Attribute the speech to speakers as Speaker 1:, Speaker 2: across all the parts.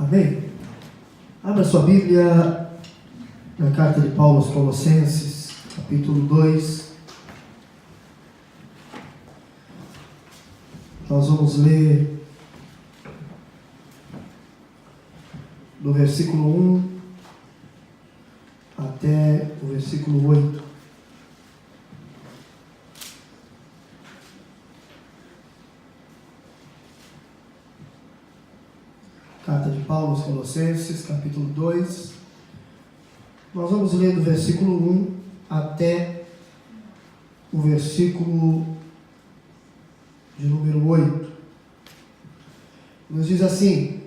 Speaker 1: Amém? Abra sua Bíblia na carta de Paulo aos Colossenses, capítulo 2. Nós vamos ler do versículo 1 até o versículo 8. Carta de Paulo aos Colossenses, capítulo 2. Nós vamos ler do versículo 1 até o versículo de número 8. Nos diz assim: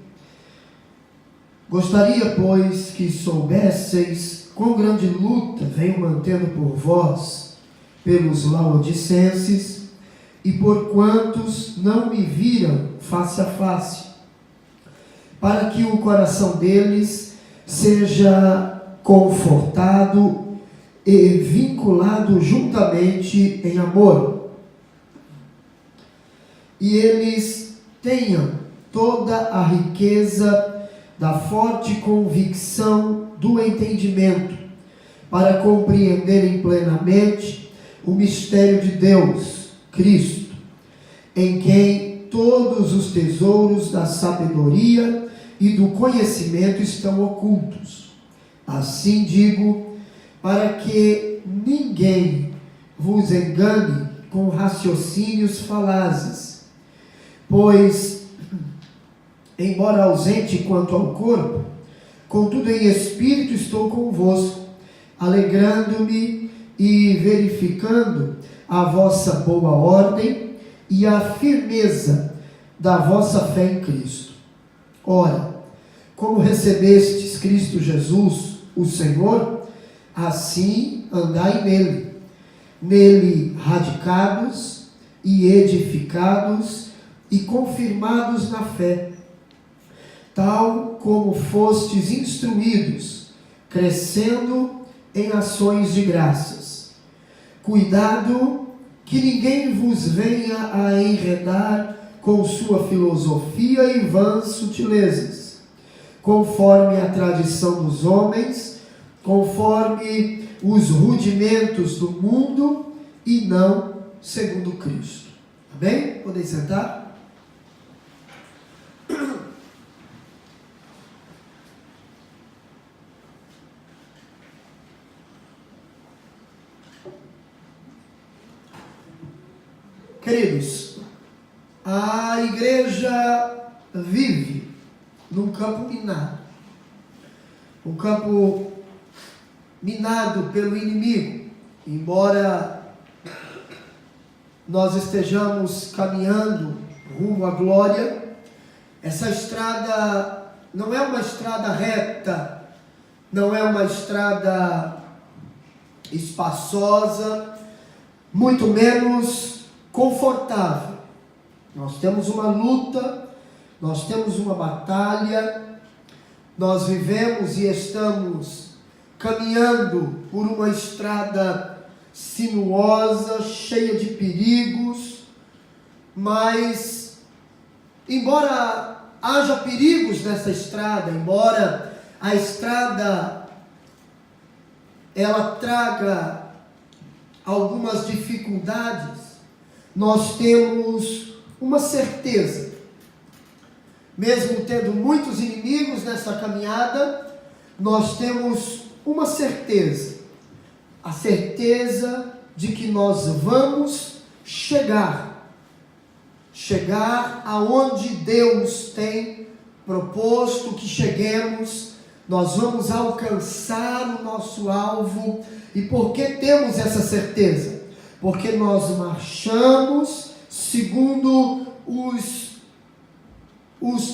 Speaker 1: Gostaria, pois, que soubesseis quão grande luta venho mantendo por vós, pelos laodicenses, e por quantos não me viram face a face, para que o coração deles seja confortado e vinculado juntamente em amor, e eles tenham toda a riqueza da forte convicção do entendimento, para compreenderem plenamente o mistério de Deus, Cristo, em quem todos os tesouros da sabedoria e do conhecimento estão ocultos. Assim digo, para que ninguém vos engane com raciocínios falazes, pois, embora ausente quanto ao corpo, contudo em espírito estou convosco, alegrando-me e verificando a vossa boa ordem e a firmeza da vossa fé em Cristo. Ora, como recebestes Cristo Jesus, o Senhor, assim andai nele radicados e edificados e confirmados na fé, tal como fostes instruídos, crescendo em ações de graças. Cuidado que ninguém vos venha a enredar com sua filosofia e vãs sutilezas, conforme a tradição dos homens, conforme os rudimentos do mundo e não segundo Cristo. Amém? Podem sentar? Queridos, a igreja vive num campo minado, um campo minado pelo inimigo. Embora nós estejamos caminhando rumo à glória, essa estrada não é uma estrada reta, não é uma estrada espaçosa, muito menos confortável. Nós temos uma luta, nós temos uma batalha, nós vivemos e estamos caminhando por uma estrada sinuosa, cheia de perigos, mas embora haja perigos nessa estrada, embora a estrada ela traga algumas dificuldades, nós temos uma certeza. Mesmo tendo muitos inimigos nessa caminhada, nós temos uma certeza. A certeza de que nós vamos chegar aonde Deus tem proposto que cheguemos. Nós vamos alcançar o nosso alvo. E por que temos essa certeza? Porque nós marchamos segundo os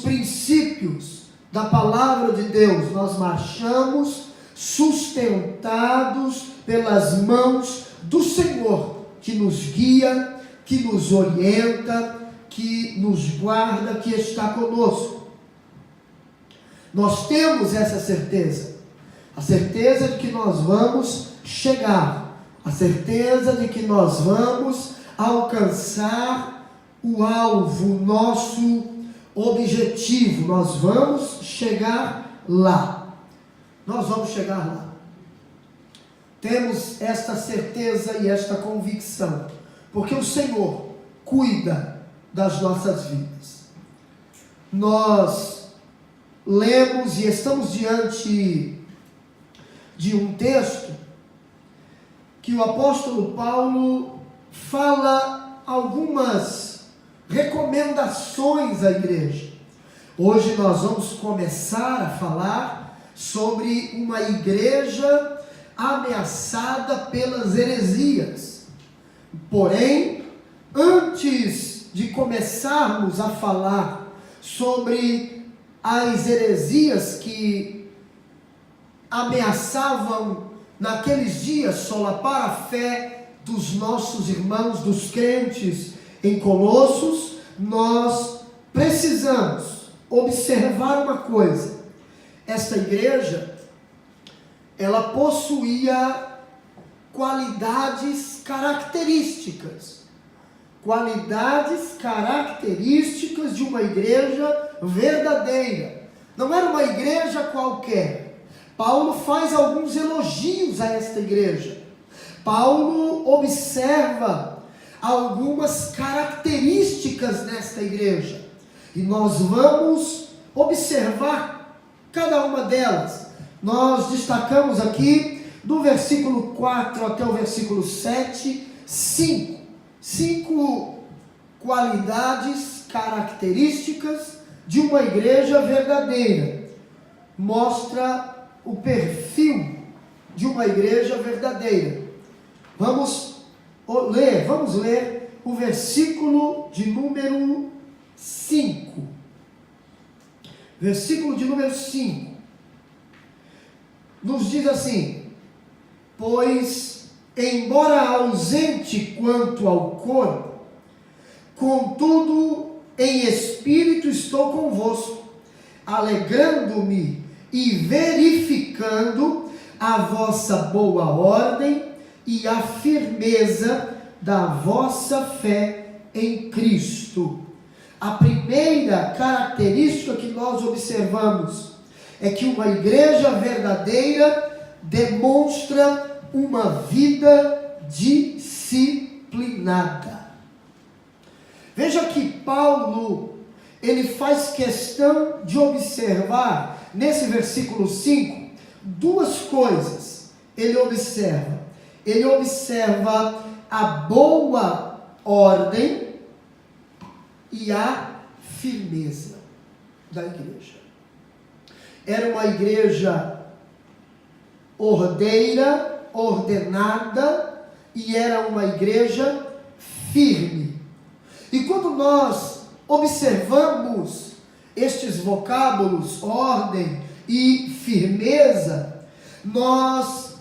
Speaker 1: princípios da palavra de Deus. Nós marchamos sustentados pelas mãos do Senhor, que nos guia, que nos orienta, que nos guarda, que está conosco. Nós temos essa certeza, a certeza de que nós vamos chegar, a certeza de que nós vamos alcançar o alvo, o nosso objetivo. Nós vamos chegar lá. Nós vamos chegar lá. Temos esta certeza e esta convicção, porque o Senhor cuida das nossas vidas. Nós lemos e estamos diante de um texto que o apóstolo Paulo fala algumas recomendações à igreja. Hoje nós vamos começar a falar sobre uma igreja ameaçada pelas heresias. Porém, antes de começarmos a falar sobre as heresias que ameaçavam naqueles dias solapar a fé dos nossos irmãos, dos crentes em Colossos, nós precisamos observar uma coisa. Esta igreja, ela possuía qualidades características de uma igreja verdadeira. Não era uma igreja qualquer. Paulo faz alguns elogios a esta igreja. Paulo observa algumas características nesta igreja. E nós vamos observar cada uma delas. Nós destacamos aqui do versículo 4 até o versículo 7, cinco qualidades, características de uma igreja verdadeira. Mostra o perfil de uma igreja verdadeira. Vamos ler o versículo de número 5. Versículo de número 5. Nos diz assim: pois, embora ausente quanto ao corpo, contudo, em espírito estou convosco, alegrando-me e verificando a vossa boa ordem e a firmeza da vossa fé em Cristo. A primeira característica que nós observamos é que uma igreja verdadeira demonstra uma vida disciplinada. Veja que Paulo, ele faz questão de observar, nesse versículo 5, duas coisas. Ele observa a boa ordem e a firmeza da igreja. Era uma igreja ordenada e era uma igreja firme. E quando nós observamos estes vocábulos, ordem e firmeza, nós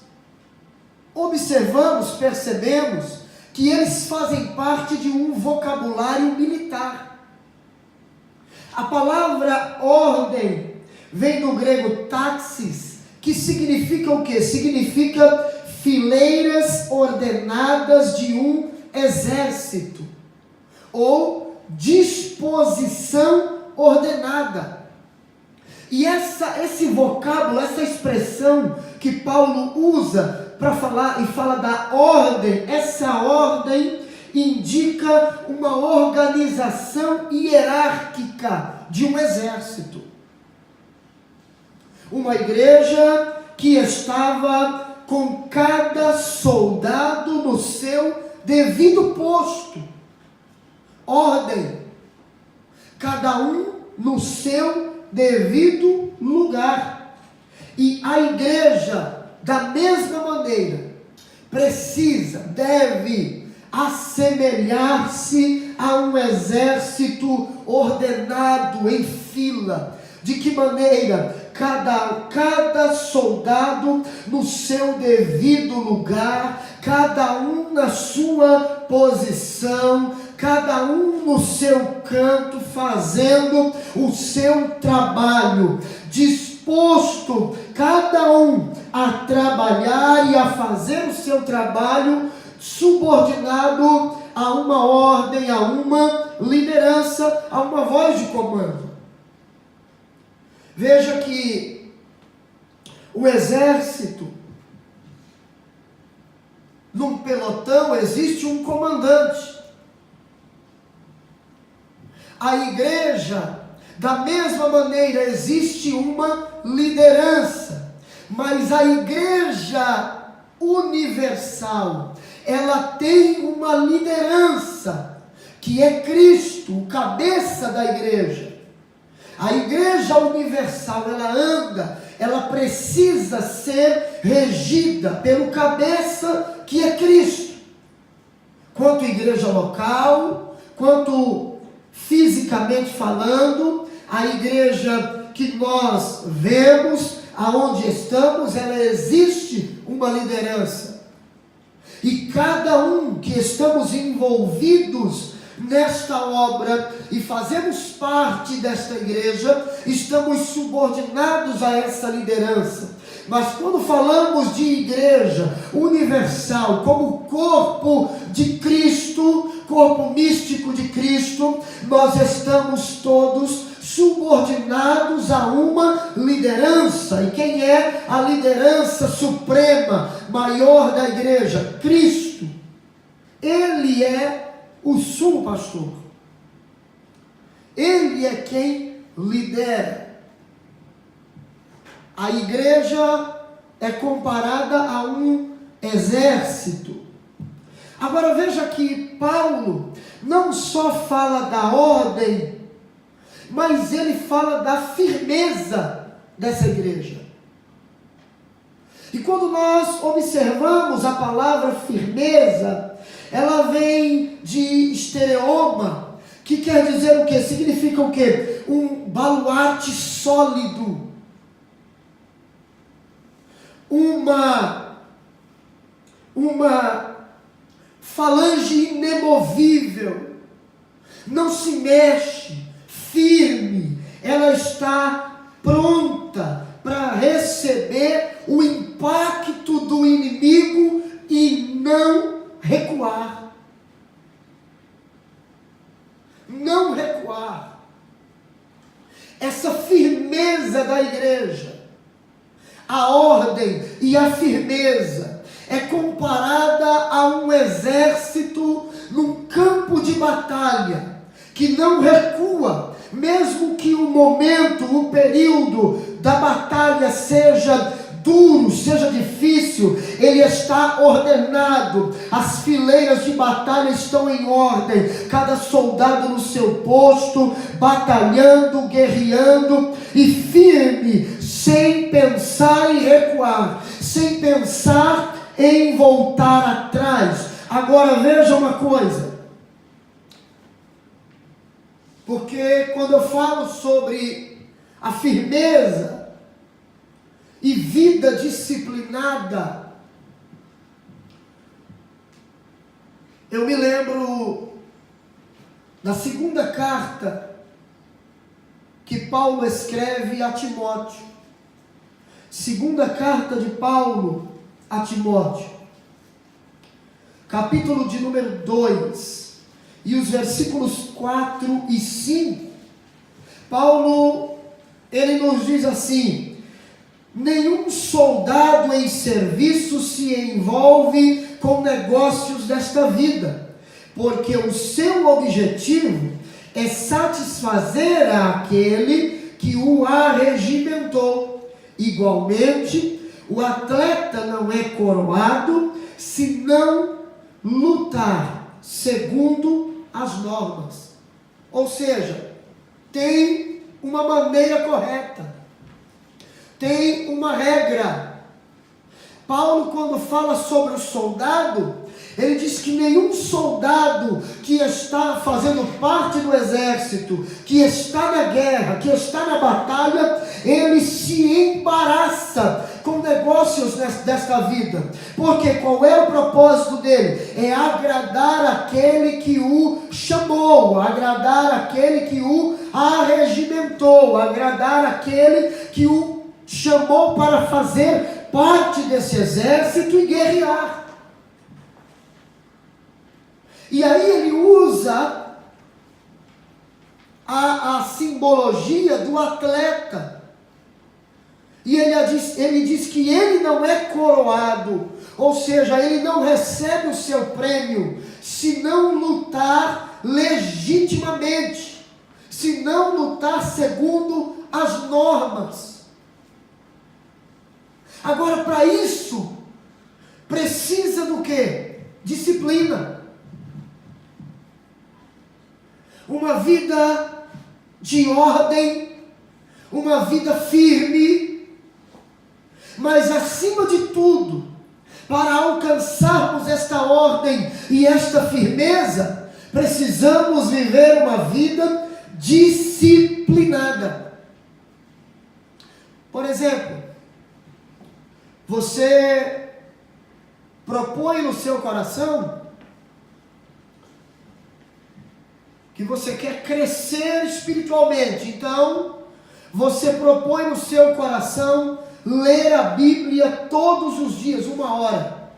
Speaker 1: percebemos que eles fazem parte de um vocabulário militar. A palavra ordem vem do grego taxis, que significa o quê? Significa fileiras ordenadas de um exército, ou disposição ordenada. E esse vocábulo, essa expressão que Paulo usa para falar e fala da ordem, essa ordem indica uma organização hierárquica de um exército. Uma igreja que estava com cada soldado no seu devido posto. Ordem. Cada um no seu devido lugar. E a igreja, da mesma maneira, deve assemelhar-se a um exército ordenado em fila. De que maneira? Cada soldado no seu devido lugar, cada um na sua posição, cada um no seu canto, fazendo o seu trabalho, disposto cada um a trabalhar e a fazer o seu trabalho, subordinado a uma ordem, a uma liderança, a uma voz de comando. Veja que o exército, num pelotão, existe um comandante. A igreja, da mesma maneira, existe uma liderança. Mas a igreja universal, ela tem uma liderança, que é Cristo, o cabeça da igreja. A igreja universal, ela precisa ser regida pelo cabeça, que é Cristo. Quanto igreja local, quanto fisicamente falando, a igreja que nós vemos, aonde estamos, ela existe uma liderança. E cada um que estamos envolvidos nesta obra e fazemos parte desta igreja, estamos subordinados a essa liderança. Mas quando falamos de igreja universal, como corpo de Cristo, corpo místico de Cristo, nós estamos todos subordinados a uma liderança. E quem é a liderança suprema, maior da igreja? Cristo. Ele é o sumo pastor. Ele é quem lidera. A igreja é comparada a um exército. Agora veja que Paulo não só fala da ordem, mas ele fala da firmeza dessa igreja. E quando nós observamos a palavra firmeza, ela vem de estereoma, que quer dizer o quê? Significa o quê? Um baluarte sólido. Uma falange inemovível. Não se mexe, firme. Ela está pronta para receber o impacto do inimigo e não recuar. Não recuar. Essa firmeza da igreja, a ordem e a firmeza, é comparada a um exército num campo de batalha, que não recua, mesmo que o momento, o período da batalha seja duro, seja difícil, ele está ordenado, as fileiras de batalha estão em ordem, cada soldado no seu posto, batalhando, guerreando e firme, sem pensar em recuar, sem pensar em voltar atrás. Agora veja uma coisa, porque quando eu falo sobre a firmeza e vida disciplinada, eu me lembro da segunda carta que Paulo escreve a Timóteo. Segunda carta de Paulo a Timóteo, capítulo de número 2, e os versículos 4 e 5, Paulo, ele nos diz assim: nenhum soldado em serviço se envolve com negócios desta vida, porque o seu objetivo é satisfazer aquele que o arregimentou. Igualmente, o atleta não é coroado se não lutar segundo as normas. Ou seja, tem uma maneira correta, tem uma regra. Paulo, quando fala sobre o soldado, ele diz que nenhum soldado que está fazendo parte do exército, que está na guerra, que está na batalha, ele se embaraça com negócios desta vida. Porque qual é o propósito dele? É agradar aquele que o chamou, agradar aquele que o arregimentou, agradar aquele que o chamou para fazer parte desse exército e guerrear. E aí ele usa a simbologia do atleta. ele diz que ele não é coroado, ou seja, ele não recebe o seu prêmio, se não lutar legitimamente, se não lutar segundo as normas. Agora, para isso, precisa do quê? Disciplina. Uma vida de ordem, uma vida firme, mas acima de tudo, para alcançarmos esta ordem e esta firmeza, precisamos viver uma vida disciplinada. Por exemplo, você propõe no seu coração que você quer crescer espiritualmente, então você propõe no seu coração ler a Bíblia todos os dias, 1 hora,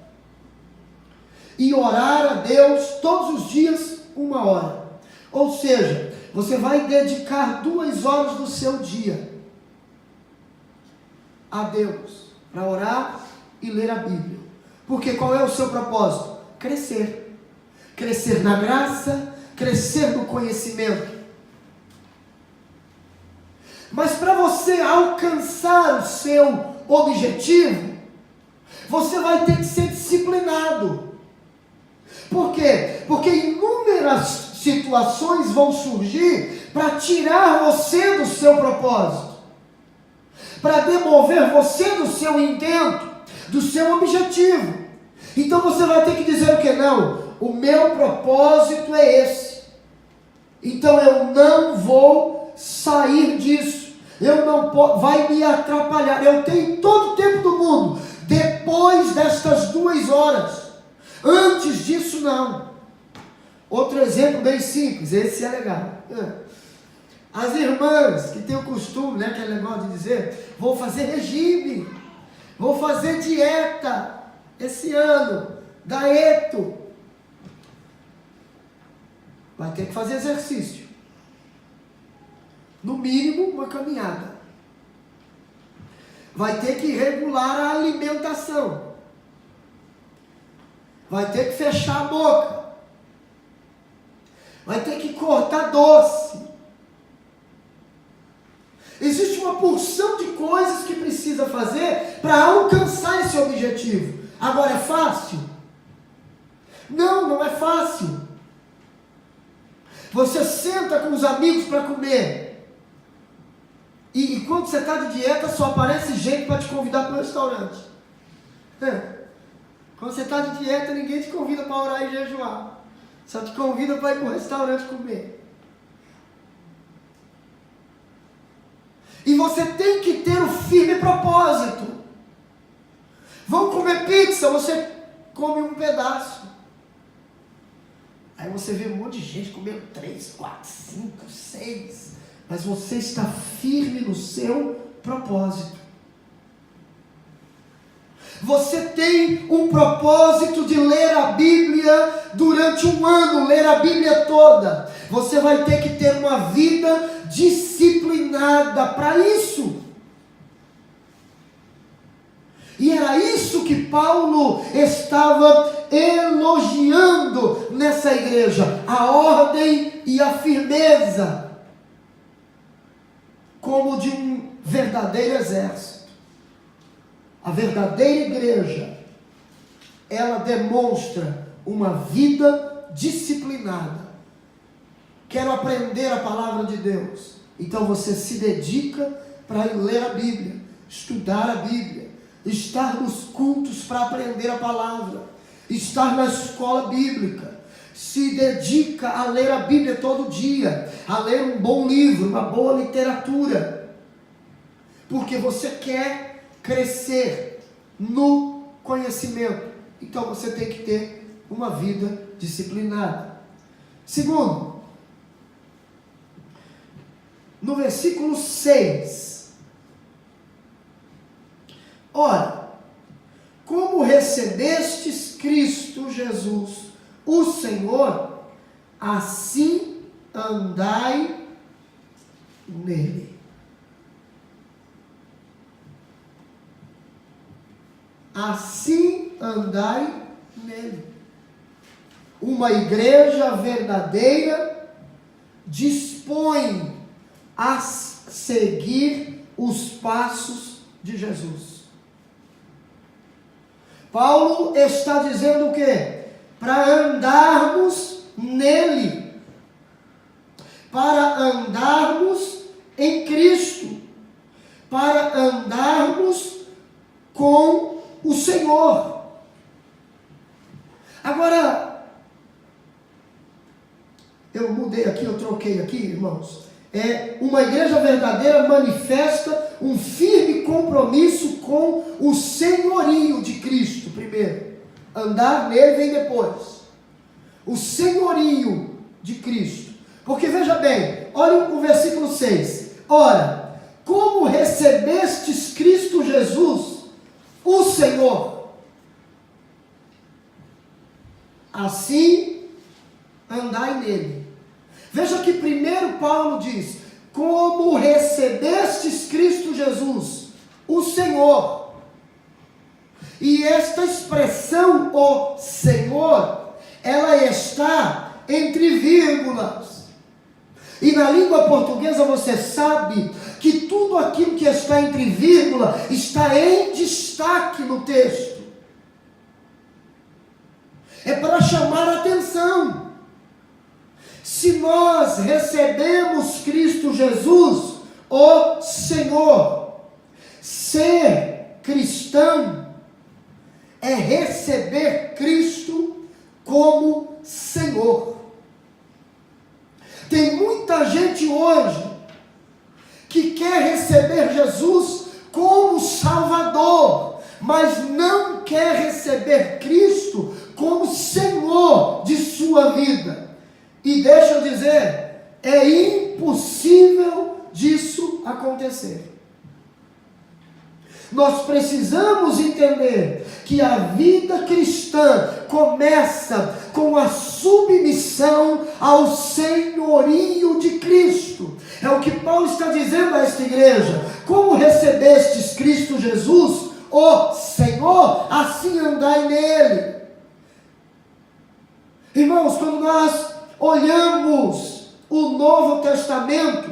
Speaker 1: e orar a Deus todos os dias 1 hora, ou seja, você vai dedicar 2 horas do seu dia a Deus, para orar e ler a Bíblia, porque qual é o seu propósito? Crescer na graça, crescer no conhecimento. Mas para você alcançar o seu objetivo, você vai ter que ser disciplinado. Por quê? Porque inúmeras situações vão surgir para tirar você do seu propósito, para demover você do seu intento, do seu objetivo. Então você vai ter que dizer o que? Não, o meu propósito é esse, então eu não vou sair disso. Eu não posso, vai me atrapalhar. Eu tenho todo o tempo do mundo depois destas 2 horas. Antes disso, não. Outro exemplo bem simples, esse é legal. As irmãs que têm o costume, né, que é legal de dizer, vou fazer regime, vou fazer dieta esse ano, daieto. Vai ter que fazer exercício. No mínimo, uma caminhada. Vai ter que regular a alimentação. Vai ter que fechar a boca. Vai ter que cortar doce. Existe uma porção de coisas que precisa fazer para alcançar esse objetivo. Agora, é fácil? Não, não é fácil. Você senta com os amigos para comer. E quando você está de dieta, só aparece gente para te convidar para o restaurante. Quando você está de dieta, ninguém te convida para orar e jejuar. Só te convida para ir para o restaurante comer. E você tem que ter o firme propósito. Vão comer pizza, você come um pedaço. Aí você vê um monte de gente comendo 3, 4, 5, 6... mas você está firme no seu propósito. Você tem um propósito de ler a Bíblia durante 1 ano, ler a Bíblia toda. Você vai ter que ter uma vida disciplinada para isso. E era isso que Paulo estava elogiando nessa igreja, a ordem e a firmeza, como de um verdadeiro exército. A verdadeira igreja, ela demonstra uma vida disciplinada. Quero aprender a palavra de Deus. Então você se dedica para ler a Bíblia, estudar a Bíblia, estar nos cultos para aprender a palavra, estar na escola bíblica. Se dedica a ler a Bíblia todo dia, a ler um bom livro, uma boa literatura, porque você quer crescer no conhecimento. Então você tem que ter uma vida disciplinada. Segundo, no versículo 6, ora, como recebestes Cristo Jesus, o Senhor, assim andai nele. assim andai nele. Uma igreja verdadeira dispõe a seguir os passos de Jesus. Paulo está dizendo o quê? Para andarmos nele, para andarmos em Cristo, para andarmos com o Senhor. Agora, eu mudei aqui, eu troquei aqui, irmãos. Uma igreja verdadeira manifesta um firme compromisso com o senhorio de Cristo, primeiro. Andar nele vem depois. O senhorio de Cristo. Porque veja bem, olha o versículo 6. Ora, como recebestes Cristo Jesus, o Senhor, assim andai nele. Veja que primeiro Paulo diz, como recebestes Cristo Jesus, o Senhor. E esta expressão, o Senhor, ela está entre vírgulas. E na língua portuguesa você sabe que tudo aquilo que está entre vírgula está em destaque no texto. É para chamar a atenção. Se nós recebemos Cristo Jesus, o Senhor, ser cristão é receber Cristo como Senhor. Tem muita gente hoje que quer receber Jesus como Salvador, mas não quer receber Cristo como Senhor de sua vida. E deixa eu dizer, é impossível disso acontecer. Nós precisamos entender que a vida cristã começa com a submissão ao senhorio de Cristo. É o que Paulo está dizendo a esta igreja. Como recebestes Cristo Jesus, o Senhor, assim andai nele. Irmãos, quando nós olhamos o Novo Testamento,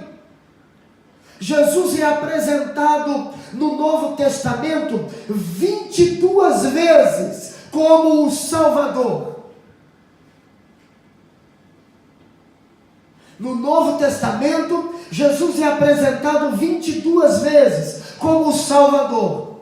Speaker 1: Jesus é apresentado no Novo Testamento 22 vezes como o Salvador. No Novo Testamento, Jesus é apresentado 22 vezes como o Salvador.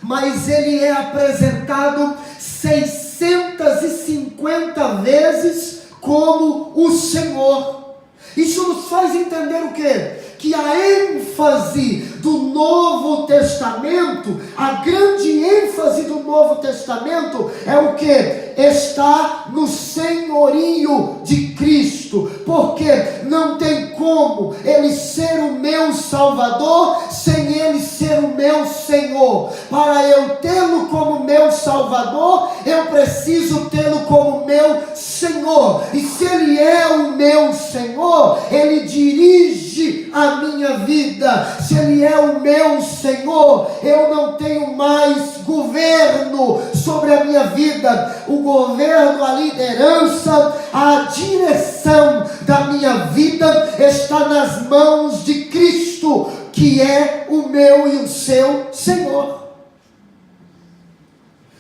Speaker 1: Mas ele é apresentado 650 vezes como o Senhor. Isso nos faz entender o quê? Que a ênfase do Novo Testamento, a grande ênfase do Novo Testamento é o quê? Está no senhorio de Cristo, porque não tem como Ele ser o meu Salvador sem Ele ser o meu Senhor. Para eu tê-lo como meu Salvador, eu preciso tê-lo como meu Senhor. E se Ele é o meu Senhor, Ele dirige a minha vida. Se Ele é o meu Senhor, eu não tenho mais governo sobre a minha vida. O governo, a liderança, a direção da minha vida está nas mãos de Cristo, que é o meu e o seu Senhor.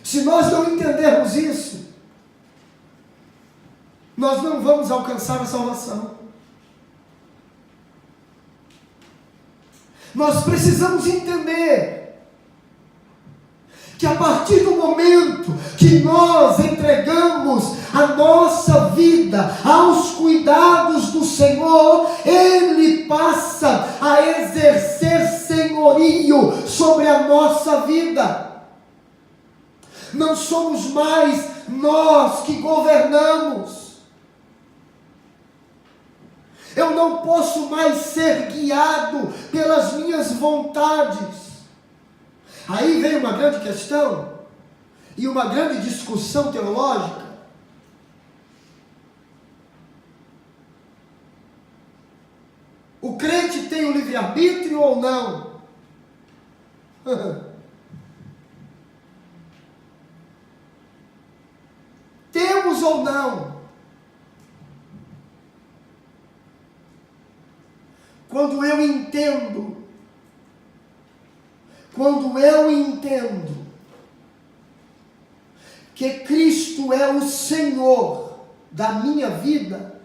Speaker 1: Se nós não entendermos isso, nós não vamos alcançar a salvação. Nós precisamos entender que a partir do momento que nós entregamos a nossa vida aos cuidados do Senhor, Ele passa a exercer senhorio sobre a nossa vida. Não somos mais nós que governamos. Eu não posso mais ser guiado pelas minhas vontades. Aí vem uma grande questão e uma grande discussão teológica. O crente tem o livre-arbítrio ou não? acreditemos ou não, quando eu entendo que Cristo é o Senhor da minha vida,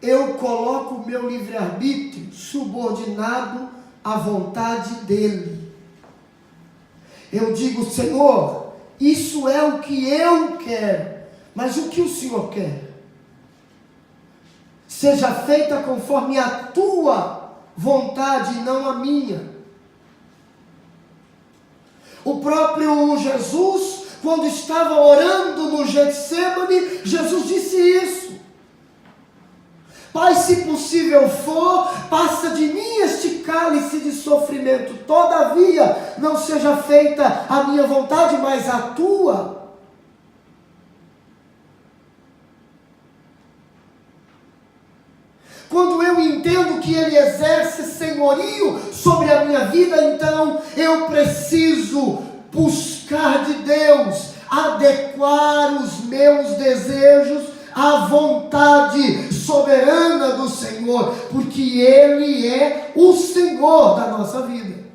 Speaker 1: eu coloco o meu livre-arbítrio subordinado à vontade dele. Eu digo: Senhor, isso é o que eu quero, mas o que o Senhor quer? Seja feita conforme a tua vontade, não a minha. O próprio Jesus, quando estava orando no Getsêmani, Jesus disse isso: Pai, se possível for, passa de mim este cálice de sofrimento, todavia não seja feita a minha vontade, mas a tua. Quando eu entendo que Ele exerce senhorio sobre a minha vida, então eu preciso buscar de Deus, adequar os meus desejos à vontade soberana do Senhor, porque Ele é o Senhor da nossa vida.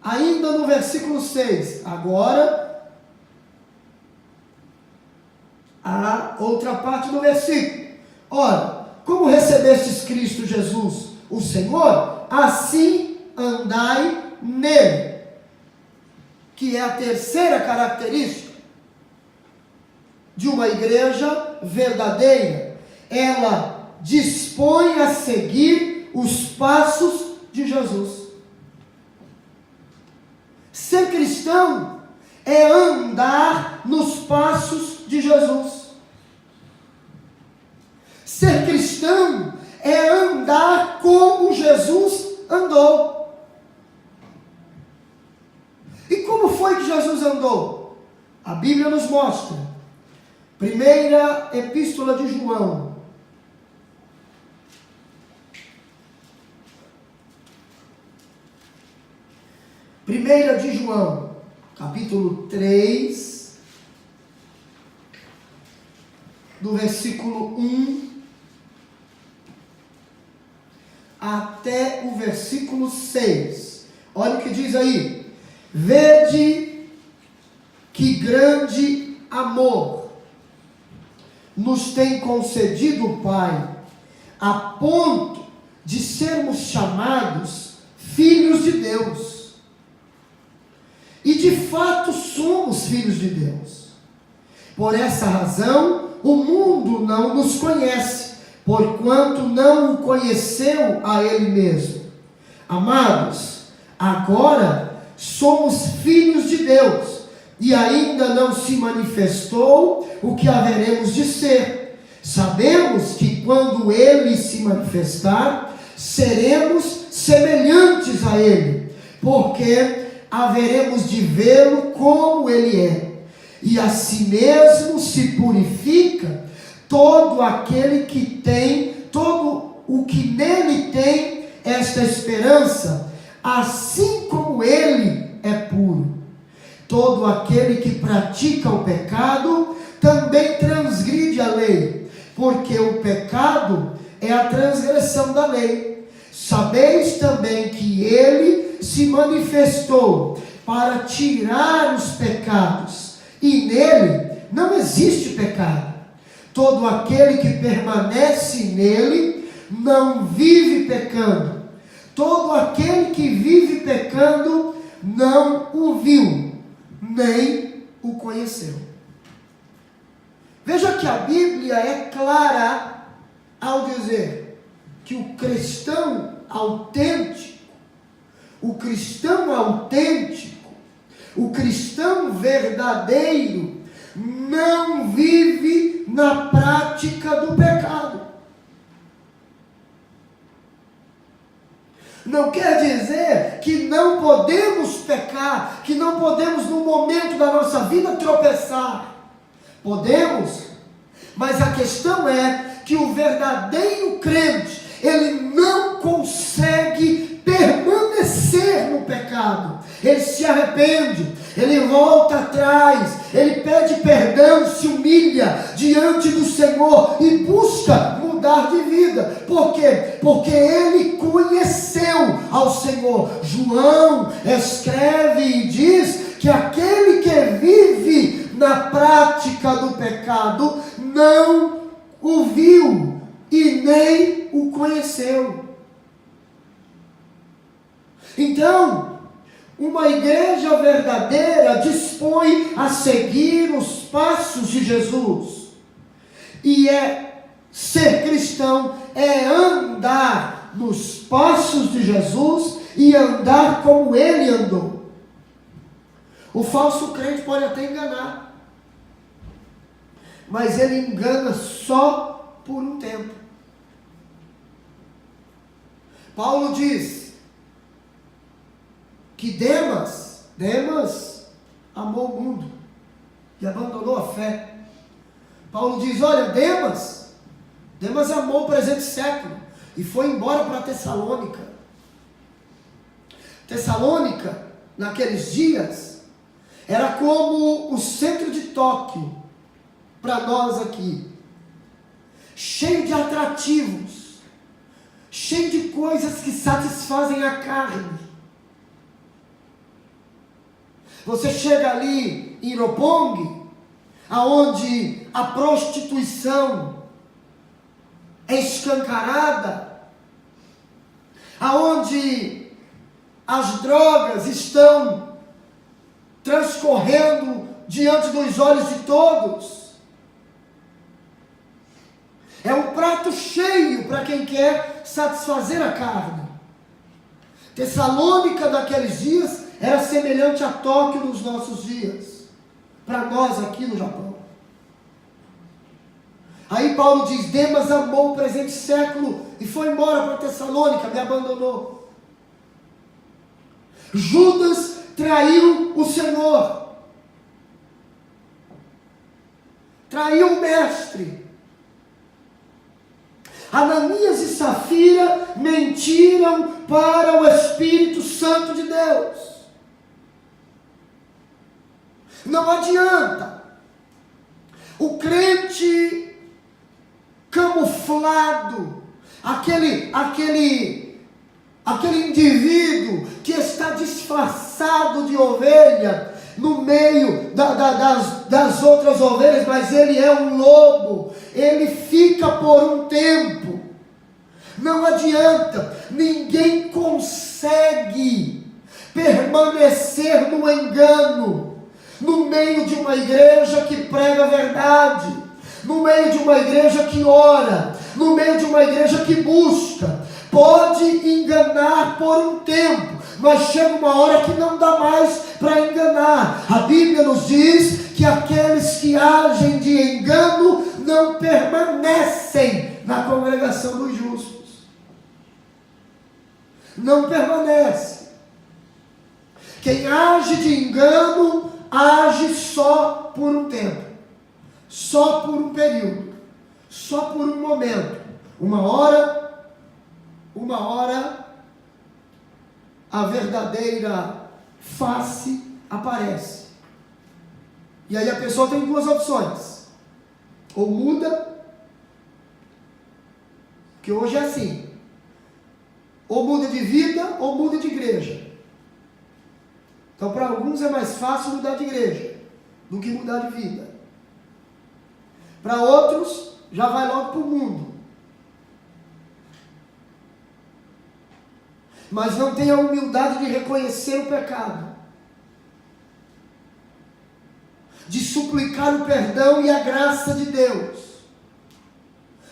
Speaker 1: Ainda no versículo 6, agora a outra parte do versículo. Ora, como recebestes Cristo Jesus, o Senhor, assim andai nele. Que é a terceira característica de uma igreja verdadeira. Ela dispõe a seguir os passos de Jesus. Ser cristão é andar nos passos de Jesus. Ser cristão é andar como Jesus andou. E como foi que Jesus andou? A Bíblia nos mostra. Primeira Epístola de João. Primeira de João, capítulo 3, do versículo 1 até o versículo 6. Olha o que diz aí: vede que grande amor nos tem concedido o Pai, a ponto de sermos chamados filhos de Deus. E de fato somos filhos de Deus. Por essa razão, o mundo não nos conhece, porquanto não o conheceu a Ele mesmo. Amados, agora somos filhos de Deus, e ainda não se manifestou o que haveremos de ser. Sabemos que quando Ele se manifestar, seremos semelhantes a Ele, porque haveremos de vê-lo como Ele é. E a si mesmo se purifica todo aquele que tem, todo o que nele tem esta esperança, assim como Ele é puro. Todo aquele que pratica o pecado também transgride a lei, porque o pecado é a transgressão da lei. Sabeis também que Ele se manifestou para tirar os pecados, e nele não existe pecado. Todo aquele que permanece nele não vive pecando. Todo aquele que vive pecando não o viu, nem o conheceu. Veja que a Bíblia é clara ao dizer que o cristão autêntico, o cristão verdadeiro, não vive na prática do pecado. Não quer dizer que não podemos pecar, que não podemos no momento da nossa vida tropeçar. Podemos, mas a questão é que o verdadeiro crente, ele não consegue permanecer no pecado. Ele se arrepende, ele volta atrás, ele pede perdão, se humilha diante do Senhor e busca mudar de vida. Por quê? Porque ele conheceu ao Senhor. João escreve e diz que aquele que vive na prática do pecado não o viu e nem o conheceu. Então, uma igreja verdadeira dispõe a seguir os passos de Jesus. E ser cristão é andar nos passos de Jesus e andar como ele andou. O falso crente pode até enganar, mas ele engana só por um tempo. Paulo diz que Demas amou o mundo e abandonou a fé. Paulo diz, olha, Demas amou o presente século e foi embora para Tessalônica. Tessalônica, naqueles dias, era como o centro de Tóquio para nós aqui, cheio de atrativos, cheio de coisas que satisfazem a carne. Você chega ali em Roppongi, aonde a prostituição é escancarada, aonde as drogas estão transcorrendo diante dos olhos de todos. É um prato cheio para quem quer satisfazer a carne. Tessalônica daqueles dias era semelhante a Tóquio nos nossos dias, para nós aqui no Japão. Aí Paulo diz, Demas amou o presente século e foi embora para Tessalônica, me abandonou. Judas traiu o Senhor, traiu o mestre. Ananias e Safira mentiram para o Espírito Santo de Deus. Não adianta. O crente camuflado, aquele indivíduo que está disfarçado de ovelha no meio das outras ovelhas, mas ele é um lobo, ele fica por um tempo. Não adianta, ninguém consegue permanecer no engano, no meio de uma igreja que prega a verdade, no meio de uma igreja que ora, no meio de uma igreja que busca. Pode enganar por um tempo, mas chega uma hora que não dá mais para enganar. A Bíblia nos diz que aqueles que agem de engano não permanecem na congregação dos justos. Não permanece. Quem age de engano, age só por um tempo, só por um período, só por um momento. Uma hora a verdadeira face aparece. E aí a pessoa tem duas opções: ou muda, que hoje é assim, ou muda de vida ou muda de igreja. Então para alguns é mais fácil mudar de igreja do que mudar de vida. Para outros já vai logo para o mundo. Mas não tem a humildade de reconhecer o pecado, de suplicar o perdão e a graça de Deus,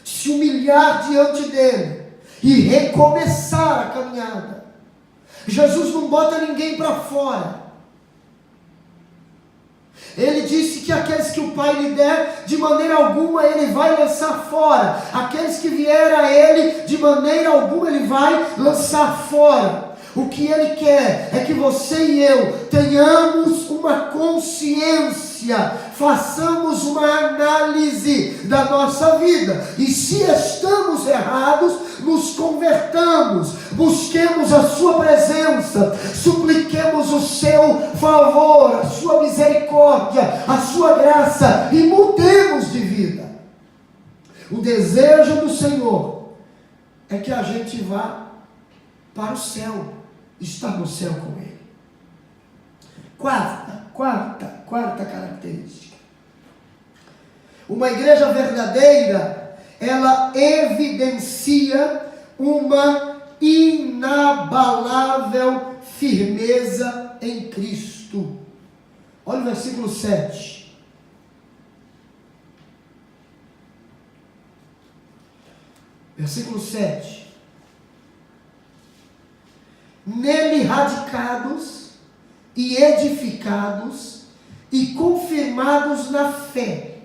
Speaker 1: se humilhar diante dele e recomeçar a caminhada. Jesus não bota ninguém para fora. Ele disse que aqueles que o Pai lhe der, de maneira alguma ele vai lançar fora. Aqueles que vierem a ele, de maneira alguma ele vai lançar fora. O que ele quer é que você e eu tenhamos uma consciência, façamos uma análise da nossa vida. E se estamos errados, nos convertamos, busquemos a sua presença, supliquemos o seu favor, a sua misericórdia, a sua graça e mudemos de vida. O desejo do Senhor é que a gente vá para o céu, estar no céu com Ele. Quarta característica. Uma igreja verdadeira, ela evidencia uma inabalável firmeza em Cristo. Olha o versículo 7. Versículo 7. Nele radicados e edificados e confirmados na fé,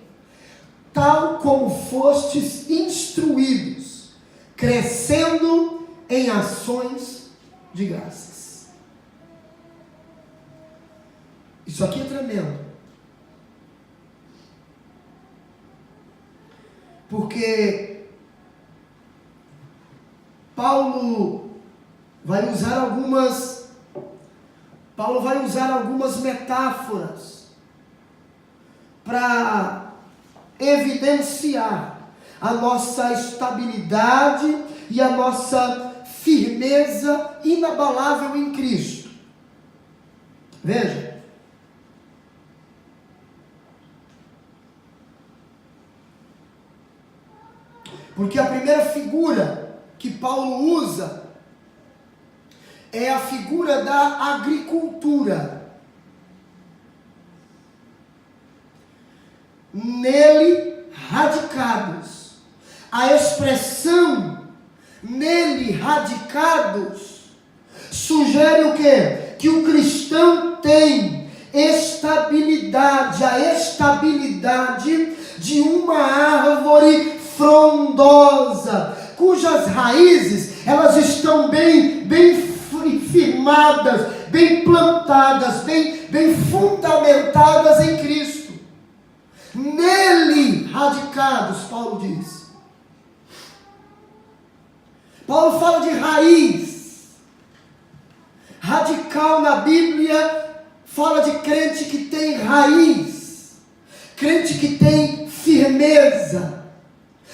Speaker 1: tal como fostes instruídos, crescendo em ações de graças. Isso aqui é tremendo. Porque Paulo vai usar algumas metáforas para evidenciar a nossa estabilidade e a nossa firmeza inabalável em Cristo. Veja. Porque a primeira figura que Paulo usa é a figura da agricultura. Nele radicados. A expressão nele radicados sugere o quê? Que o cristão tem estabilidade, a estabilidade de uma árvore frondosa, cujas raízes elas estão bem firmadas, bem plantadas, bem fundamentadas em Cristo. Nele radicados, Paulo diz. Paulo fala de raiz. Radical na Bíblia fala de crente que tem raiz, crente que tem firmeza.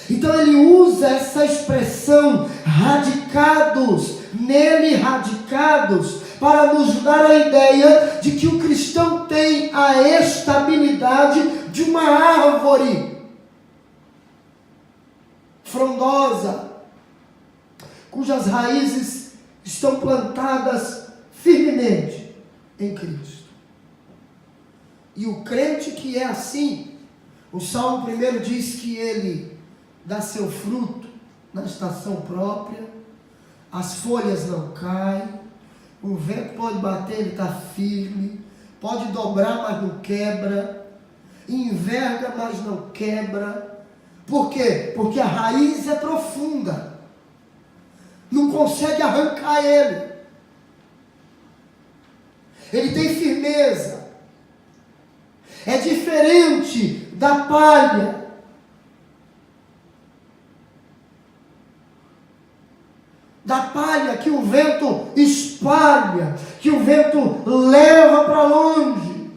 Speaker 1: Então ele usa essa expressão radicados, nele radicados, para nos dar a ideia de que o cristão tem a estabilidade de uma árvore frondosa, cujas raízes estão plantadas firmemente em Cristo. E o crente que é assim, o Salmo 1 diz que ele dá seu fruto na estação própria, as folhas não caem, o vento pode bater, ele está firme, pode dobrar, mas não quebra, enverga, mas não quebra. Por quê? Porque a raiz é profunda, não consegue arrancar ele. Ele tem firmeza. É diferente da palha. Da palha que o vento espalha, que o vento leva para longe.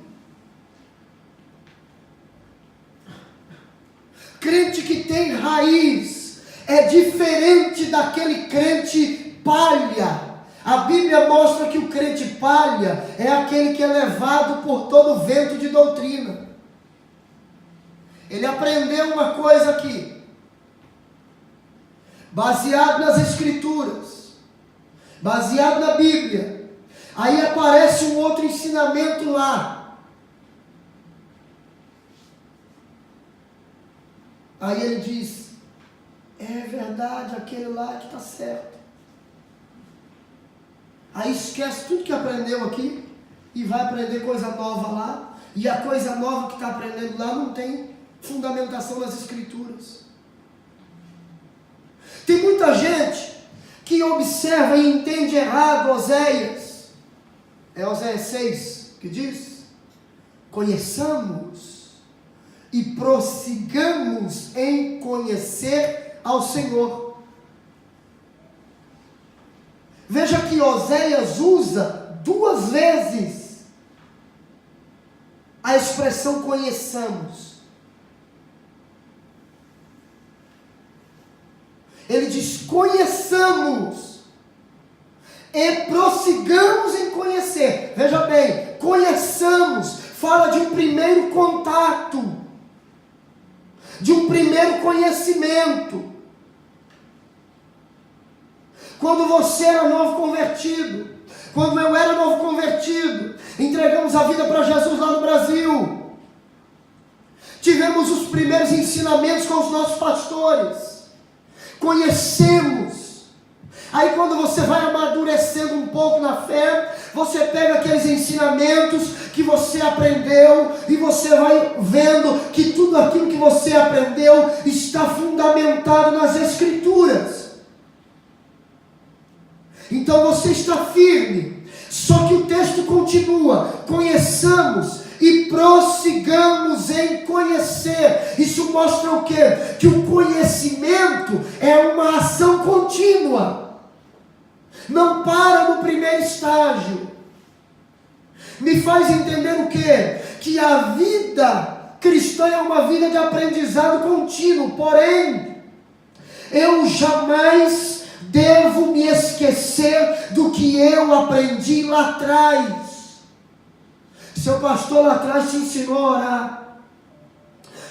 Speaker 1: Crente que tem raiz é diferente daquele crente palha. A Bíblia mostra que o crente palha é aquele que é levado por todo vento de doutrina. Ele aprendeu uma coisa aqui, baseado nas Escrituras, baseado na Bíblia. Aí aparece um outro ensinamento lá. Aí ele diz: é verdade, aquele lá que está certo. Aí esquece tudo que aprendeu aqui e vai aprender coisa nova lá. E a coisa nova que está aprendendo lá não tem fundamentação nas Escrituras. Tem muita gente que observa e entende errado Oséias. É Oséias 6 que diz: conheçamos e prossigamos em conhecer ao Senhor. que Oséias usa 2 vezes a expressão conheçamos. Ele diz conheçamos e prossigamos em conhecer. Veja bem, conheçamos fala de um primeiro contato, de um primeiro conhecimento. Quando você era novo convertido, quando eu era novo convertido, entregamos a vida para Jesus lá no Brasil, tivemos os primeiros ensinamentos com os nossos pastores, conhecemos. Aí quando você vai amadurecendo um pouco na fé, você pega aqueles ensinamentos que você aprendeu e você vai vendo que tudo aquilo que você aprendeu está fundamentado nas Escrituras. Então você está firme. Só que o texto continua: conheçamos e prossigamos em conhecer. Isso mostra o quê? Que o conhecimento é uma ação contínua. Não para no primeiro estágio. Me faz entender o quê? Que a vida cristã é uma vida de aprendizado contínuo. Porém, eu jamais devo me esquecer do que eu aprendi lá atrás. Seu pastor lá atrás te ensinou a orar,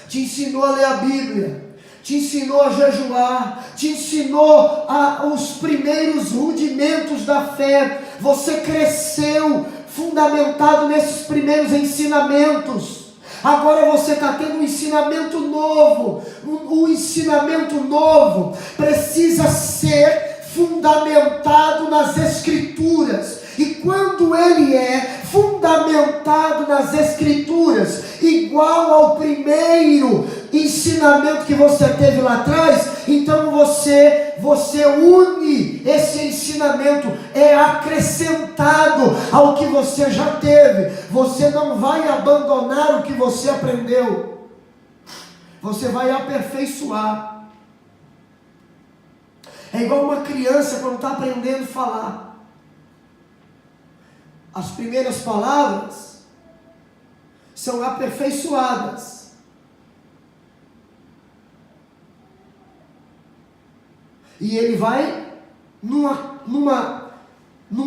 Speaker 1: te ensinou a ler a Bíblia, te ensinou a jejuar, te ensinou os primeiros rudimentos da fé. Você cresceu fundamentado nesses primeiros ensinamentos. Agora você está tendo um ensinamento novo. O ensinamento novo precisa ser fundamentado nas Escrituras. E quando ele é fundamentado nas Escrituras, igual ao primeiro ensinamento que você teve lá atrás, então você une esse ensinamento, é acrescentado ao que você já teve. Você não vai abandonar o que você aprendeu, você vai aperfeiçoar. É igual uma criança quando está aprendendo a falar. As primeiras palavras são aperfeiçoadas. E ele vai num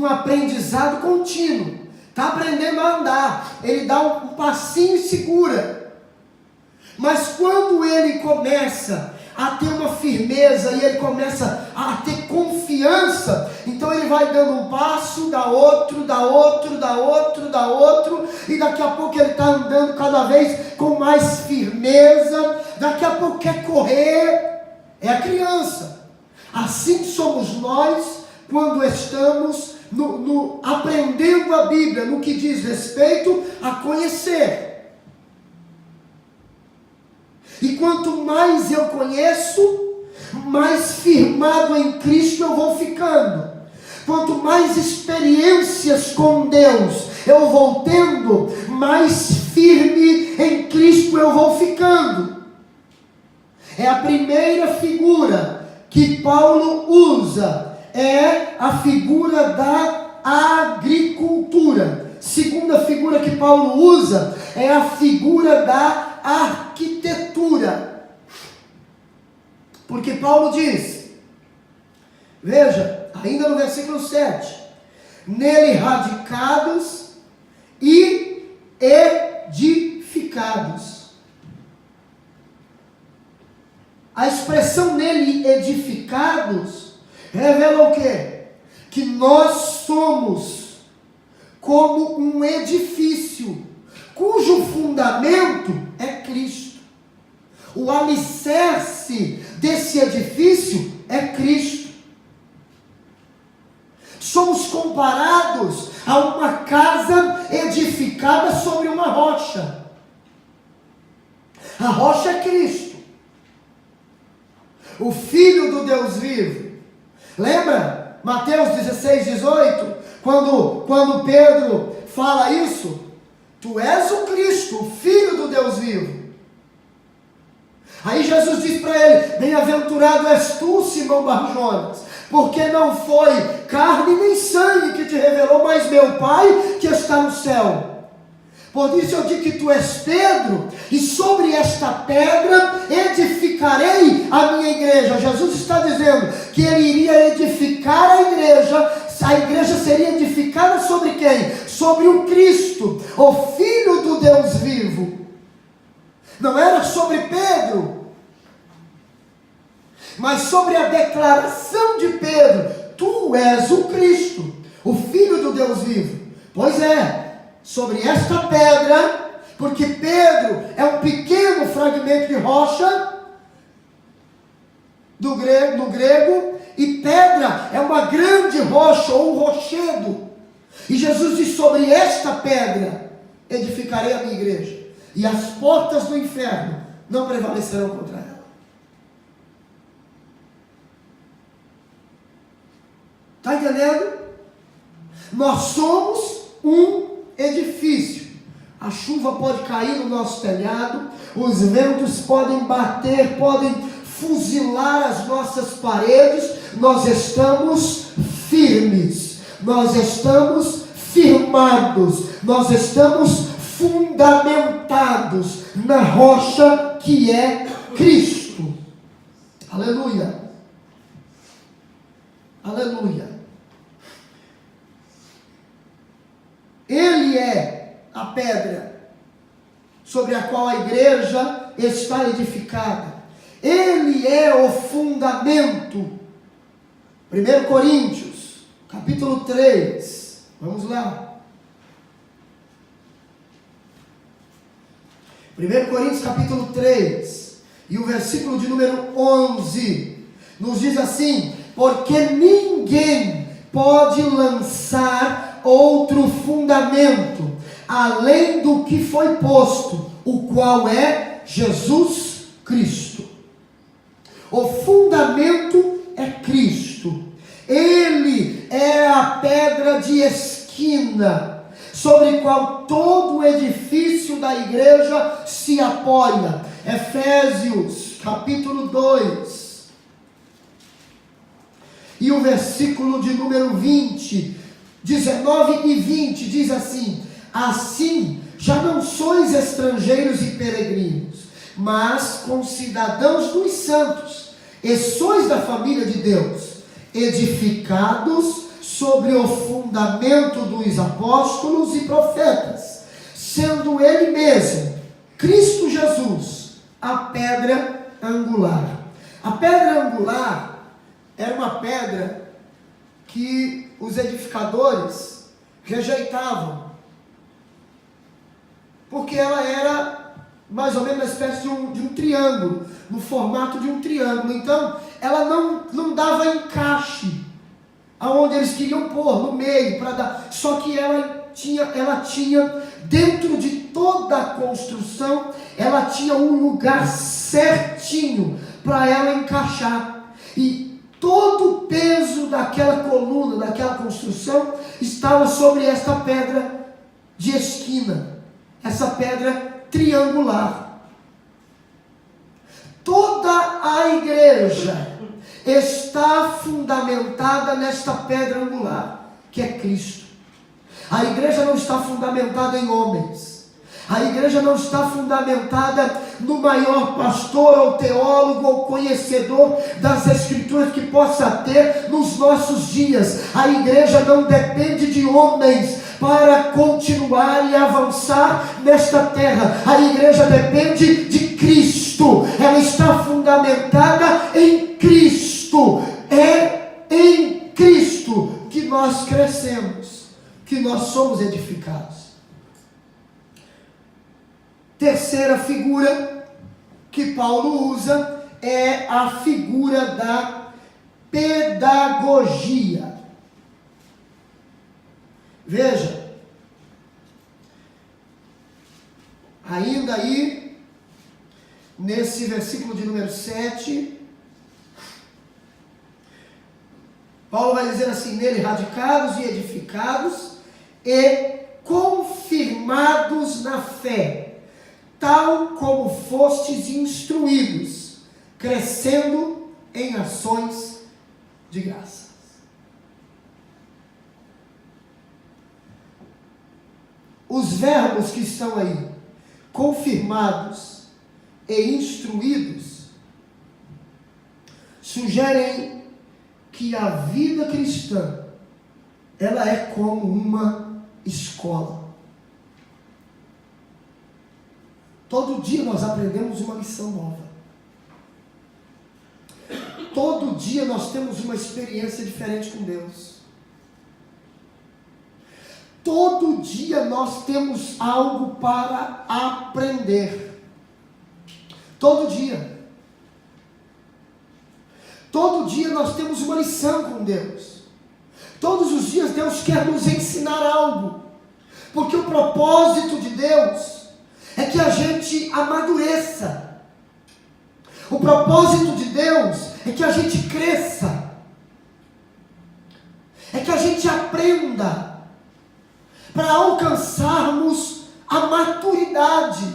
Speaker 1: aprendizado contínuo. Está aprendendo a andar. Ele dá um passinho e segura. Mas quando ele começa a ter uma firmeza e ele começa a ter confiança, então ele vai dando um passo, dá outro, e daqui a pouco ele está andando cada vez com mais firmeza. Daqui a pouco quer correr. É a criança. Assim somos nós quando estamos aprendendo a Bíblia, no que diz respeito a conhecer. E quanto mais eu conheço, mais firmado em Cristo eu vou ficando. Quanto mais experiências com Deus eu vou tendo, mais firme em Cristo eu vou ficando. É a primeira figura que Paulo usa, é a figura da agricultura. Segunda figura que Paulo usa é a figura da arquitetura. Porque Paulo diz, veja, ainda no versículo 7, nele radicados e edificados. A expressão nele edificados revela o quê? Que nós somos como um edifício cujo fundamento é Cristo. O alicerce desse edifício é Cristo. Somos comparados a uma casa edificada sobre uma rocha. A rocha é Cristo, o Filho do Deus vivo. Lembra Mateus 16, 18? Quando Pedro fala isso, tu és o Cristo, o Filho do Deus vivo. Aí Jesus diz para ele: bem-aventurado és tu, Simão Barjonas, porque não foi carne nem sangue que te revelou, mas meu Pai que está no céu. Por isso eu digo que tu és Pedro, e sobre esta pedra edificarei a minha igreja. Jesus está dizendo que ele iria edificar a igreja seria edificada sobre quem? Sobre o Cristo, o Filho do Deus vivo. Não era sobre Pedro, mas sobre a declaração de Pedro: tu és o Cristo, o Filho do Deus vivo. Pois é, sobre esta pedra, porque Pedro é um pequeno fragmento de rocha, no grego, e pedra é uma grande rocha ou um rochedo. E Jesus diz: sobre esta pedra edificarei a minha igreja, e as portas do inferno não prevalecerão contra ela. Está entendendo? Nós somos um edifício. A chuva pode cair no nosso telhado, os ventos podem bater, podem fuzilar as nossas paredes. Nós estamos firmes, nós estamos firmados, nós estamos fundamentados na rocha que é Cristo. Aleluia, aleluia. Ele é a pedra sobre a qual a igreja está edificada. Ele é o fundamento. 1 Coríntios, capítulo 3. Vamos lá. 1 Coríntios, capítulo 3. E o versículo de número 11. Nos diz assim: porque ninguém pode lançar outro fundamento além do que foi posto, o qual é Jesus Cristo. O fundamento é Cristo. Ele é a pedra de esquina, sobre qual todo o edifício da igreja se apoia. Efésios, capítulo 2. E o versículo de número 20, 19 e 20 diz assim: assim já não sois estrangeiros e peregrinos, mas concidadãos dos santos, e sois da família de Deus, edificados sobre o fundamento dos apóstolos e profetas, sendo ele mesmo, Cristo Jesus, a pedra angular. A pedra angular era uma pedra que os edificadores rejeitavam, porque ela era mais ou menos uma espécie de um triângulo, no formato de um triângulo. Então ela não dava encaixe aonde eles queriam pôr, no meio, para dar. Só que ela tinha dentro de toda a construção, ela tinha um lugar certinho para ela encaixar. E todo o peso daquela coluna, daquela construção, estava sobre esta pedra de esquina, essa pedra triangular. Toda a igreja está fundamentada nesta pedra angular, que é Cristo. A igreja não está fundamentada em homens. A igreja não está fundamentada no maior pastor ou teólogo ou conhecedor das escrituras que possa ter nos nossos dias. A igreja não depende de homens para continuar e avançar nesta terra. A igreja depende de Cristo. Ela está fundamentada em Cristo. É em Cristo que nós crescemos, que nós somos edificados. Terceira figura que Paulo usa é a figura da pedagogia. Veja, ainda aí, nesse versículo de número 7, Paulo vai dizer assim: nele radicados e edificados e confirmados na fé, tal como fostes instruídos, crescendo em ações de graças. Os verbos que estão aí, confirmados e instruídos, sugerem que a vida cristã, ela é como uma escola. Todo dia nós aprendemos uma lição nova. Todo dia nós temos uma experiência diferente com Deus. Todo dia nós temos algo para aprender. Todo dia. Todo dia nós temos uma lição com Deus. Todos os dias Deus quer nos ensinar algo. Porque o propósito de Deus é que a gente amadureça. O propósito de Deus é que a gente cresça. É que a gente aprenda para alcançarmos a maturidade.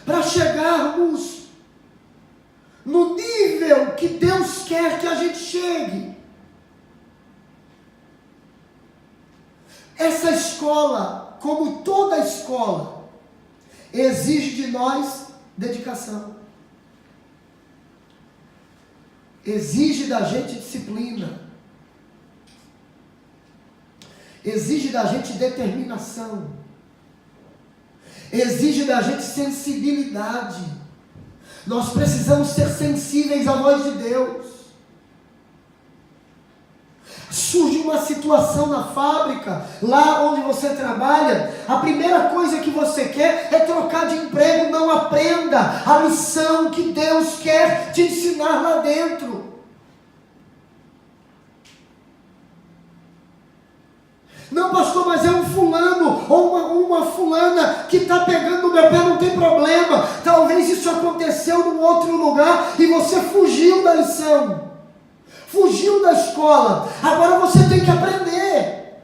Speaker 1: Para chegarmos no nível que Deus quer que a gente chegue. Essa escola, como toda escola, exige de nós dedicação. Exige da gente disciplina. Exige da gente determinação. Exige da gente sensibilidade. Nós precisamos ser sensíveis à voz de Deus. Surge uma situação na fábrica, lá onde você trabalha, a primeira coisa que você quer é trocar de emprego. Não aprenda a lição que Deus quer te ensinar lá dentro. Não, pastor, mas é um fulano ou uma fulana que está pegando no meu pé, não tem problema. Talvez isso aconteceu num outro lugar e você fugiu da lição. Fugiu da escola. Agora você tem que aprender.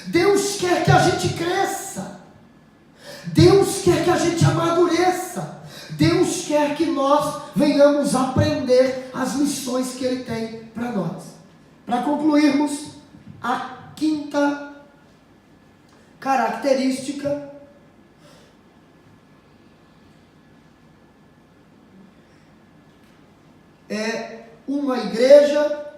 Speaker 1: Deus quer que a gente cresça. Deus quer que a gente amadureça. Deus quer que nós venhamos aprender as lições que Ele tem para nós. Para concluirmos, a quinta característica é uma igreja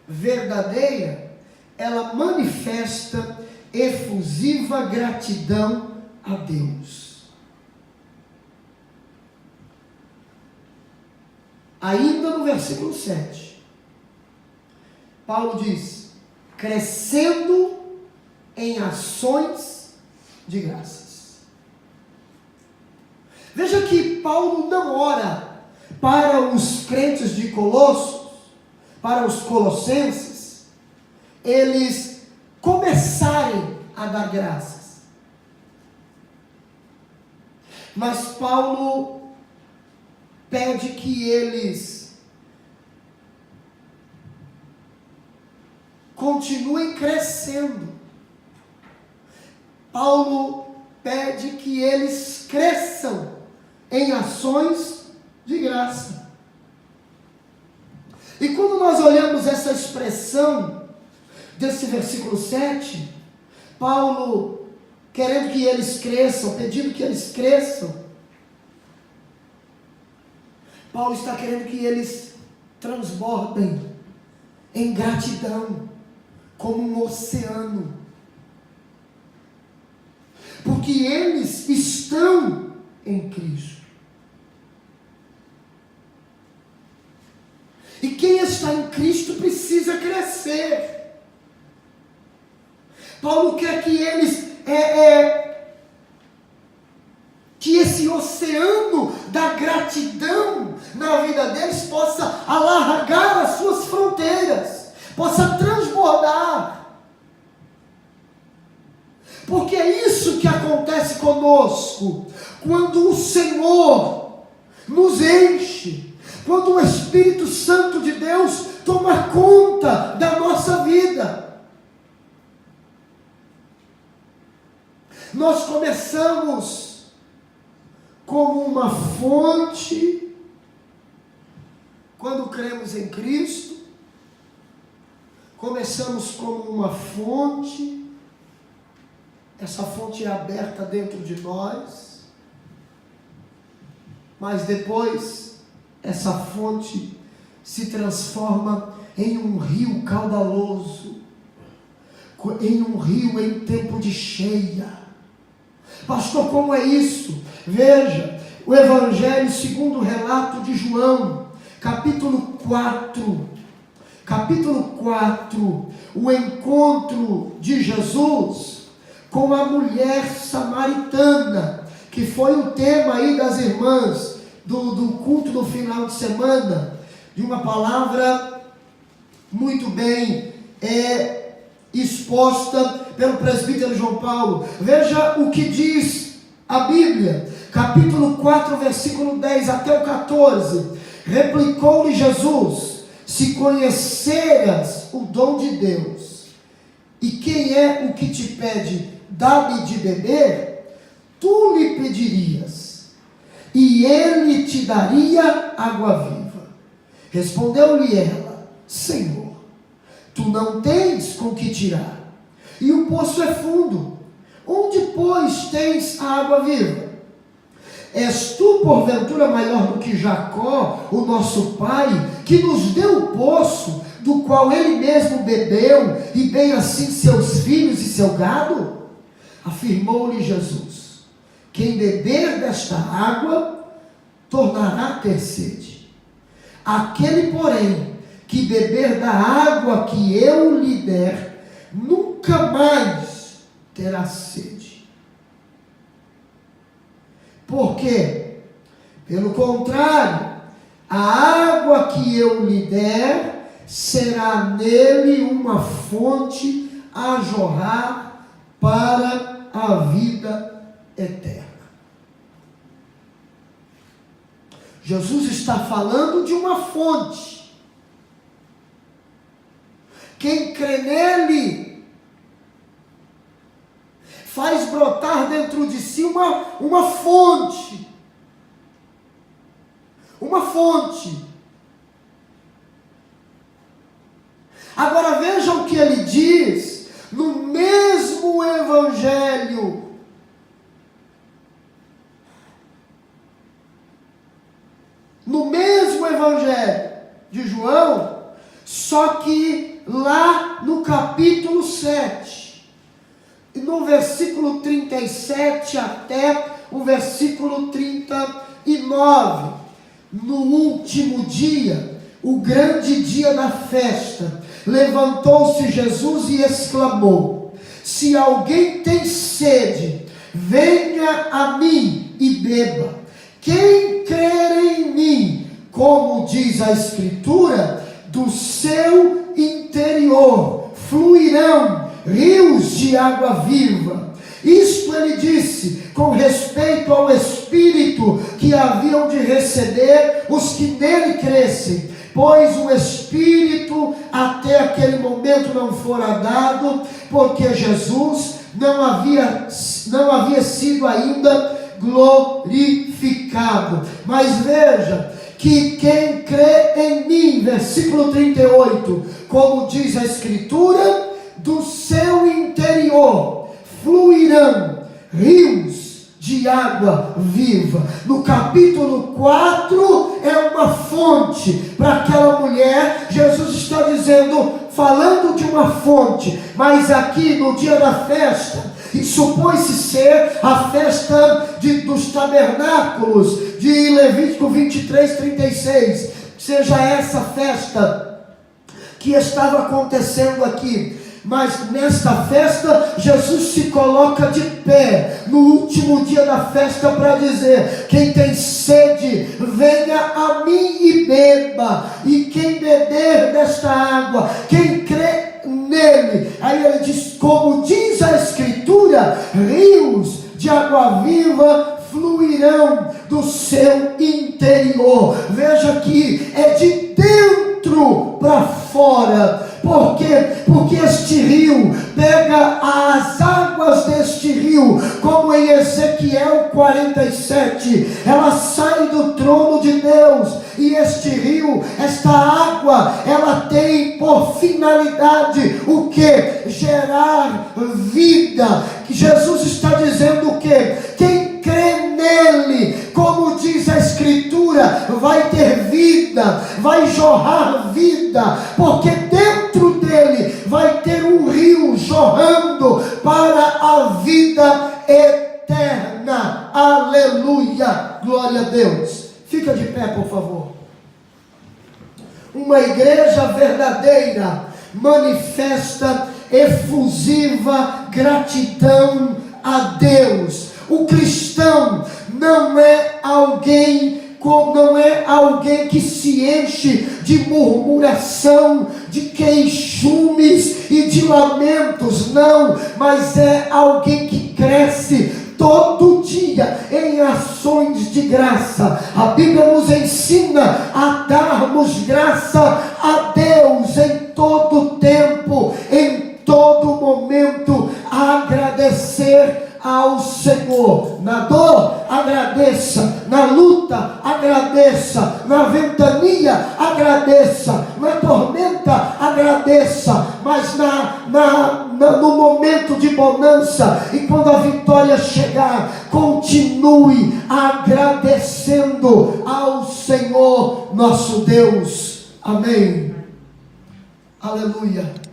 Speaker 1: verdadeira. Ela manifesta efusiva gratidão a Deus. Ainda no versículo 7, Paulo diz: crescendo em ações de graças. Veja que Paulo não ora para os crentes de Colossos, para os colossenses, eles começarem a dar graças. Mas Paulo pede que eles continuem crescendo. Paulo pede que eles cresçam em ações de graça. E quando nós olhamos essa expressão desse versículo 7, Paulo querendo que eles cresçam, pedindo que eles cresçam, Paulo está querendo que eles transbordem em gratidão, como um oceano. Porque eles estão em Cristo. E quem está em Cristo precisa crescer. Paulo quer que eles, que esse oceano da gratidão na vida deles possa alargar as suas fronteiras, possa transbordar. Porque é isso que acontece conosco, quando o Senhor nos enche, quando o Espírito Santo de Deus tomar conta da nossa vida. Nós começamos como uma fonte, quando cremos em Cristo, começamos como uma fonte, essa fonte é aberta dentro de nós, mas depois essa fonte se transforma em um rio caudaloso, em um rio em tempo de cheia. Pastor, como é isso? Veja, o Evangelho segundo o relato de João, capítulo 4, o encontro de Jesus com a mulher samaritana, que foi o tema aí das irmãs, do culto do final de semana, de uma palavra muito bem exposta pelo presbítero João Paulo. Veja o que diz a Bíblia, capítulo 4, versículo 10 até o 14. Replicou-lhe Jesus: se conheceras o dom de Deus, e quem é o que te pede, dá-me de beber, tu lhe pedirias, e ele te daria água viva. Respondeu-lhe ela: Senhor, tu não tens com que tirar, e o poço é fundo. Onde, pois, tens a água viva? És tu, porventura, maior do que Jacó, o nosso pai, que nos deu o poço, do qual ele mesmo bebeu, e bem assim seus filhos e seu gado? Afirmou-lhe Jesus: quem beber desta água, tornará a ter sede. Aquele, porém, que beber da água que eu lhe der, nunca mais terá sede. Porque, pelo contrário, a água que eu lhe der, será nele uma fonte a jorrar para a vida eterna. Jesus está falando de uma fonte. Quem crê nele faz brotar dentro de si uma fonte. Uma fonte. Agora veja o que ele diz no mesmo Evangelho. No mesmo Evangelho de João, só que lá no capítulo 7, no versículo 37 até o versículo 39, no último dia, o grande dia da festa, levantou-se Jesus e exclamou: se alguém tem sede, venha a mim e beba. Quem crer em mim, como diz a Escritura, do seu interior fluirão rios de água viva. Isto ele disse com respeito ao Espírito que haviam de receber os que nele crescem, pois o Espírito até aquele momento não fora dado, porque Jesus não havia sido ainda glorificado. Mas veja que quem crê em mim, versículo 38, como diz a Escritura, do seu interior fluirão rios de água viva. No capítulo 4 é uma fonte para aquela mulher. Jesus está dizendo, falando de uma fonte, mas aqui no dia da festa, e supõe-se ser a festa dos tabernáculos de Levítico 23, 36, seja essa festa que estava acontecendo aqui. Mas nesta festa, Jesus se coloca de pé, no último dia da festa, para dizer: quem tem sede, venha a mim e beba, e quem beber desta água, quem crê nele, aí ele diz, como diz a Escritura, rios de água viva fluirão do seu interior. Veja que é de dentro para fora fora. Por quê? Porque este rio pega as águas deste rio, como em Ezequiel 47, ela sai do trono de Deus, e este rio, esta água, ela tem por finalidade o que? Gerar vida. Jesus está dizendo o que? Quem crê nele, como diz a Escritura, vai ter vida, vai jorrar vida, porque dentro dele vai ter um rio jorrando para a vida eterna. Aleluia, glória a Deus. Fica de pé, por favor. Uma igreja verdadeira manifesta efusiva gratidão a Deus. O cristão não é alguém que se enche de murmuração, de queixumes e de lamentos, não, mas é alguém que cresce todo dia em ações de graça. A Bíblia nos ensina a darmos graça a Deus em todo tempo, em todo momento, a agradecer ao Senhor. Na dor, agradeça. Na luta, agradeça. Na ventania, agradeça. Na tormenta, agradeça. Mas no momento de bonança, e quando a vitória chegar, continue agradecendo ao Senhor nosso Deus. Amém. Aleluia.